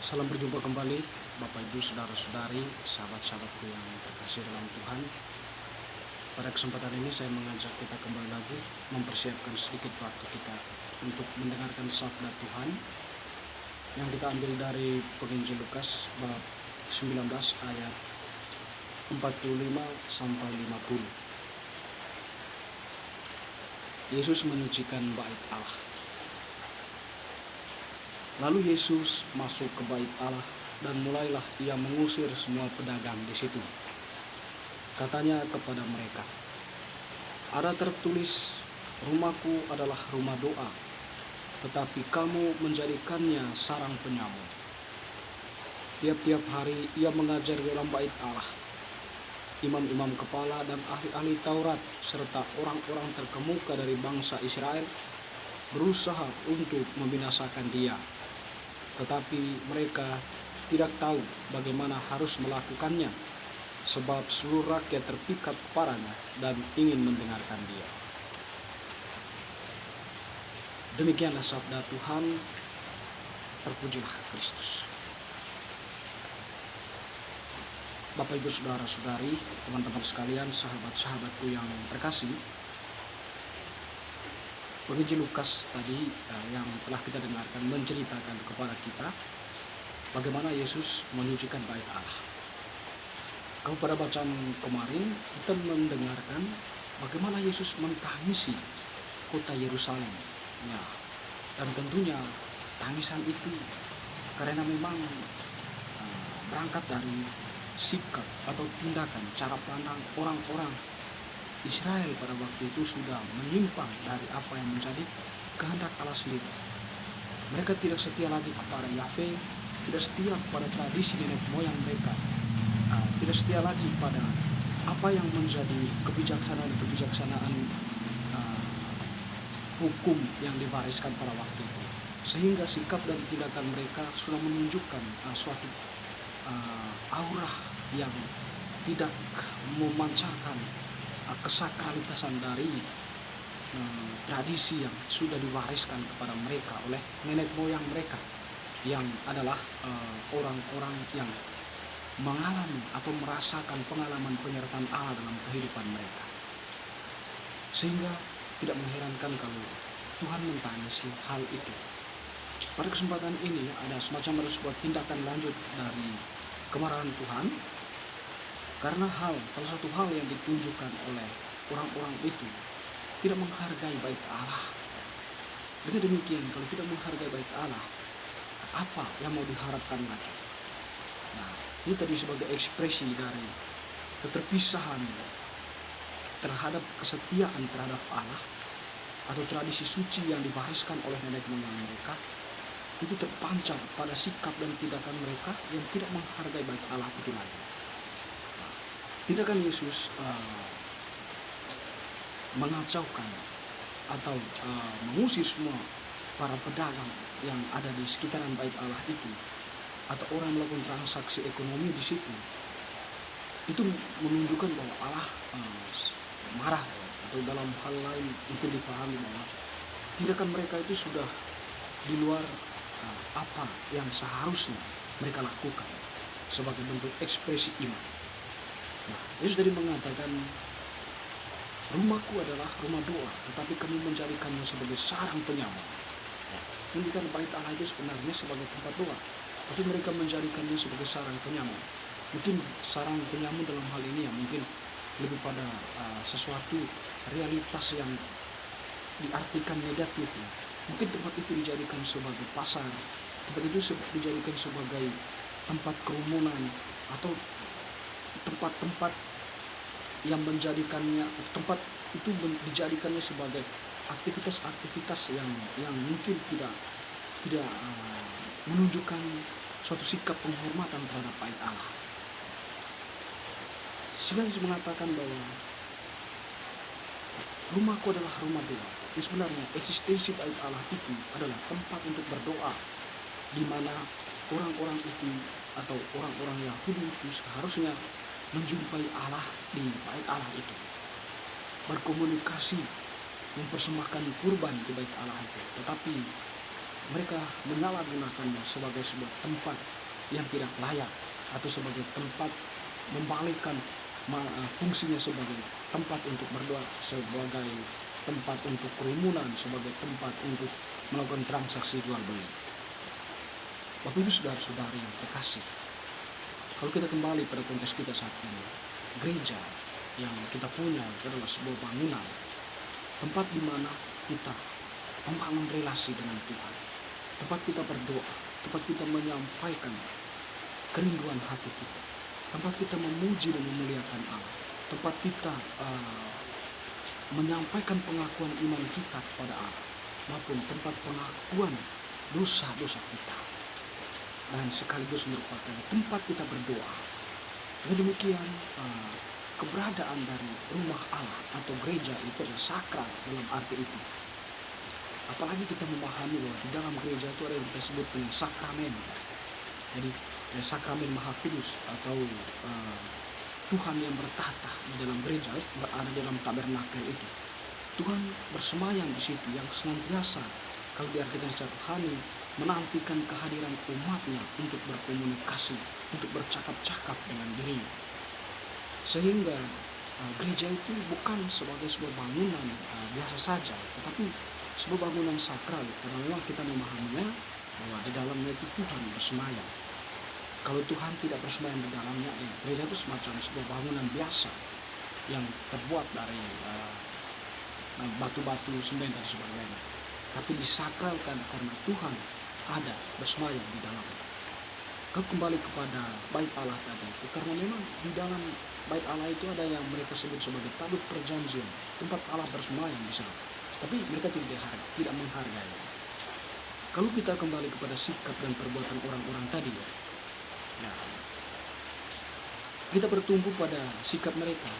Salam berjumpa kembali Bapak Ibu Saudara-saudari, sahabat-sahabatku yang terkasih dalam Tuhan. Pada kesempatan ini saya mengajak kita kembali lagi mempersiapkan sedikit waktu kita untuk mendengarkan sabda Tuhan yang kita ambil dari Penginjil Lukas bab 19 ayat 45 sampai 50. Yesus menyucikan bait Allah. Lalu Yesus masuk ke bait Allah dan mulailah ia mengusir semua pedagang di situ. Katanya kepada mereka, "Ada tertulis, rumahku adalah rumah doa, tetapi kamu menjadikannya sarang penyamun." Tiap-tiap hari ia mengajar di dalam bait Allah. Imam-imam kepala dan ahli-ahli Taurat serta orang-orang terkemuka dari bangsa Israel berusaha untuk membinasakan dia. Tetapi mereka tidak tahu bagaimana harus melakukannya, sebab seluruh rakyat terpikat kepadanya dan ingin mendengarkan dia. Demikianlah sabda Tuhan, terpujilah Kristus. Bapak Ibu Saudara-saudari, teman-teman sekalian, sahabat-sahabatku yang terkasih, Penginjil Lukas tadi yang telah kita dengarkan menceritakan kepada kita bagaimana Yesus menyucikan bait Allah. Kalau pada bacaan kemarin kita mendengarkan bagaimana Yesus mentangisi kota Yerusalem. Ya, dan tentunya tangisan itu karena memang berangkat dari sikap atau tindakan cara pandang orang-orang Israel pada waktu itu sudah menyimpang dari apa yang menjadi kehendak Allah sendiri. Mereka tidak setia lagi kepada Yahweh, tidak setia pada tradisi nenek moyang mereka, tidak setia lagi pada apa yang menjadi kebijaksanaan hukum yang diwariskan pada waktu itu. Sehingga sikap dan tindakan mereka sudah menunjukkan suatu aura yang tidak memancarkan kesakralitasan dari tradisi yang sudah diwariskan kepada mereka oleh nenek moyang mereka, yang adalah orang-orang yang mengalami atau merasakan pengalaman penyertaan Allah dalam kehidupan mereka. Sehingga tidak mengherankan kalau Tuhan mentangisi hal itu. Pada kesempatan ini ada sebuah tindakan lanjut dari kemarahan Tuhan, karena salah satu hal yang ditunjukkan oleh orang-orang itu tidak menghargai bait Allah. Dengan demikian, kalau tidak menghargai bait Allah, apa yang mau diharapkan lagi? Nah, ini tadi sebagai ekspresi dari keterpisahan terhadap kesetiaan terhadap Allah atau tradisi suci yang diwariskan oleh nenek moyang mereka, itu terpancar pada sikap dan tindakan mereka yang tidak menghargai bait Allah itu lagi. Tindakan Yesus mengacaukan atau mengusir semua para pedagang yang ada di sekitaran bait Allah itu, atau orang melakukan transaksi ekonomi di situ, itu menunjukkan bahwa Allah marah, atau dalam hal lain mungkin dipahami bahwa tindakan mereka itu sudah di luar apa yang seharusnya mereka lakukan sebagai bentuk ekspresi iman. Nah, Yesus tadi mengatakan, "Rumahku adalah rumah doa, tetapi kamu menjadikannya sebagai sarang penyamun." Menjadikan bait Allah itu sebenarnya sebagai tempat doa, tapi mereka menjadikannya sebagai sarang penyamun. Mungkin sarang penyamun dalam hal ini mungkin lebih pada sesuatu realitas yang diartikan negatif. Mungkin tempat itu dijadikan sebagai pasar, tempat itu dijadikan sebagai tempat kerumunan, atau tempat-tempat yang menjadikannya, tempat itu dijadikannya sebagai aktivitas-aktivitas yang mungkin tidak menunjukkan suatu sikap penghormatan terhadap bait Allah. Sehingga Yesus mengatakan bahwa rumahku adalah rumah doa. Sebenarnya eksistensi bait Allah itu adalah tempat untuk berdoa, di mana orang-orang itu atau orang-orang Yahudi itu seharusnya menjumpai Allah di bait Allah itu, berkomunikasi, mempersembahkan kurban di bait Allah itu. Tetapi mereka menyalahgunakannya sebagai sebuah tempat yang tidak layak, atau sebagai tempat membalikkan fungsinya sebagai tempat untuk berdoa, sebagai tempat untuk kerumunan, sebagai tempat untuk melakukan transaksi jual beli. Bapak Ibu saudara-saudari yang terkasih, kalau kita kembali pada konteks kita saat ini, gereja yang kita punya adalah sebuah bangunan, tempat di mana kita membangun relasi dengan Tuhan, tempat kita berdoa, tempat kita menyampaikan kerinduan hati kita, tempat kita memuji dan memuliakan Allah, tempat kita menyampaikan pengakuan iman kita kepada Allah, maupun tempat pengakuan dosa-dosa kita, dan sekaligus merupakan tempat kita berdoa. Dengan demikian, keberadaan dari rumah Allah atau gereja itu adalah sakral dalam arti itu. Apalagi kita memahami bahwa di dalam gereja itu ada yang kita sebut dengan sakramen. Jadi sakramen Maha Kudus atau Tuhan yang bertahta di dalam gereja, berada dalam tabernakel itu. Tuhan bersemayam di situ, yang senantiasa, kalau diartikan secara rohani, menantikan kehadiran umatnya untuk berkomunikasi, untuk bercakap-cakap dengan dirinya. Sehingga gereja itu bukan sebagai sebuah bangunan biasa saja, tetapi sebuah bangunan sakral, karena memang kita memahaminya bahwa di dalamnya itu Tuhan bersemayam. Kalau Tuhan tidak bersemayam di dalamnya, gereja itu semacam sebuah bangunan biasa yang terbuat dari batu-batu, semen dan sebagainya. Tapi disakralkan karena Tuhan ada bersemayam di dalamnya. Kau kembali kepada bait Allah tadi, karena memang di dalam bait Allah itu ada yang mereka sebut sebagai tabut perjanjian, tempat Allah bersemayam di sana. Tapi mereka tidak menghargai. Kalau kita kembali kepada sikap dan perbuatan orang-orang tadi, kita bertumbuh pada sikap mereka.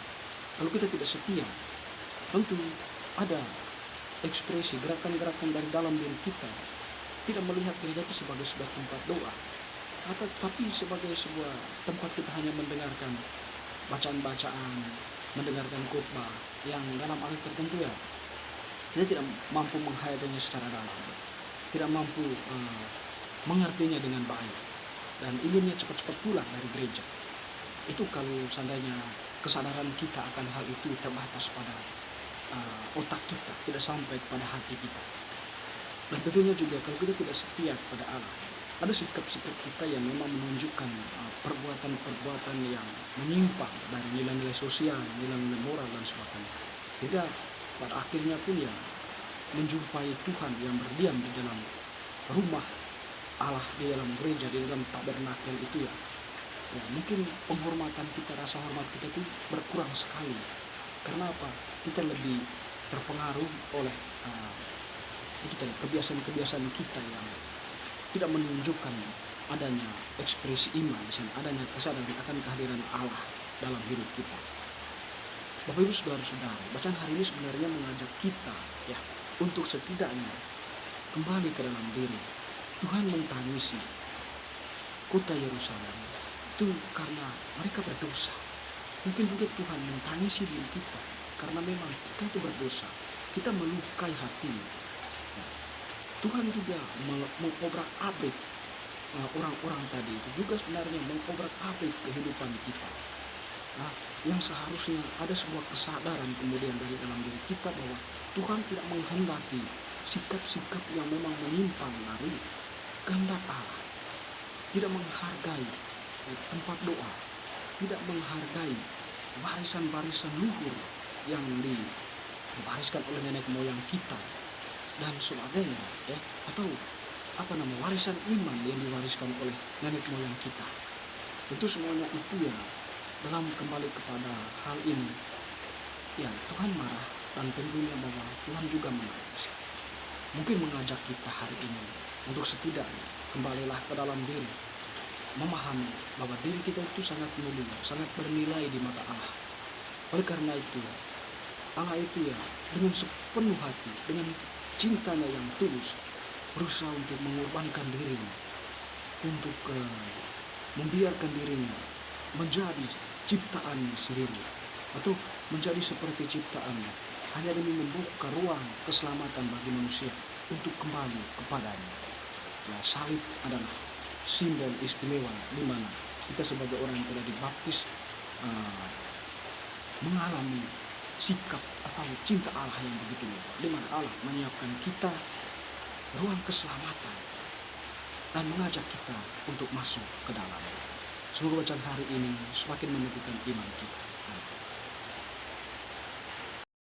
Kalau kita tidak setia, tentu ada ekspresi gerakan-gerakan dari dalam diri kita, tidak melihat gereja itu sebagai sebuah tempat doa, tapi sebagai sebuah tempat kita hanya mendengarkan bacaan-bacaan, mendengarkan khotbah yang dalam arti tertentu kita tidak mampu menghayatinya secara dalam, tidak mampu mengertinya dengan baik, dan inginnya cepat-cepat pulang dari gereja. Itu kalau seandainya kesadaran kita akan hal itu terbatas pada otak kita, tidak sampai pada hati kita. Dan tentunya juga kalau kita tidak setia kepada Allah, ada sikap-sikap kita yang memang menunjukkan perbuatan-perbuatan yang menyimpang dari nilai-nilai sosial, nilai-nilai moral dan sebagainya. Tidak, pada akhirnya pun menjumpai Tuhan yang berdiam di dalam rumah Allah, di dalam gereja, di dalam tabernakel itu mungkin penghormatan kita, rasa hormat kita itu berkurang sekali. Karena apa? Kita lebih terpengaruh oleh itu tadi, kebiasaan-kebiasaan kita yang tidak menunjukkan adanya ekspresi iman di sana, adanya kesadaran akan kehadiran Allah dalam hidup kita. Bapak Ibu saudara-saudara, bacaan hari ini sebenarnya mengajak kita untuk setidaknya kembali ke dalam diri. Tuhan mentangisi kota Yerusalem itu karena mereka berdosa. Mungkin juga Tuhan mentangisi diri kita karena memang kita itu berdosa. Kita melukai hati. Tuhan juga mengobrak-abrik orang-orang tadi itu juga sebenarnya mengobrak-abrik kehidupan kita. Yang seharusnya ada sebuah kesadaran kemudian dari dalam diri kita bahwa Tuhan tidak menghendaki sikap-sikap yang memang menyimpang dari kehendak Allah, tidak menghargai tempat doa, tidak menghargai barisan-barisan luhur yang diwariskan oleh nenek moyang kita dan sebagainya, atau warisan iman yang diwariskan oleh nenek moyang kita. Tentu semuanya itu dalam kembali kepada hal ini Tuhan marah, dan tentunya bahwa Tuhan juga menangis. Mungkin mengajak kita hari ini untuk setidaknya kembalilah ke dalam diri, memahami bahwa diri kita itu sangat mulia, sangat bernilai di mata Allah. Oleh karena itu Allah itu dengan sepenuh hati, dengan cintanya yang tulus, berusaha untuk mengorbankan dirinya, untuk membiarkan dirinya menjadi ciptaannya sendiri, atau menjadi seperti ciptaannya, hanya demi membuka ruang keselamatan bagi manusia untuk kembali kepadanya. Salib adalah simbol istimewa di mana kita sebagai orang yang telah dibaptis uh, mengalami sikap atau cinta Allah yang begitu luar, di mana Allah menyiapkan kita ruang keselamatan dan mengajak kita untuk masuk ke dalam. Semoga bacaan hari ini semakin menumbuhkan iman kita. Amin.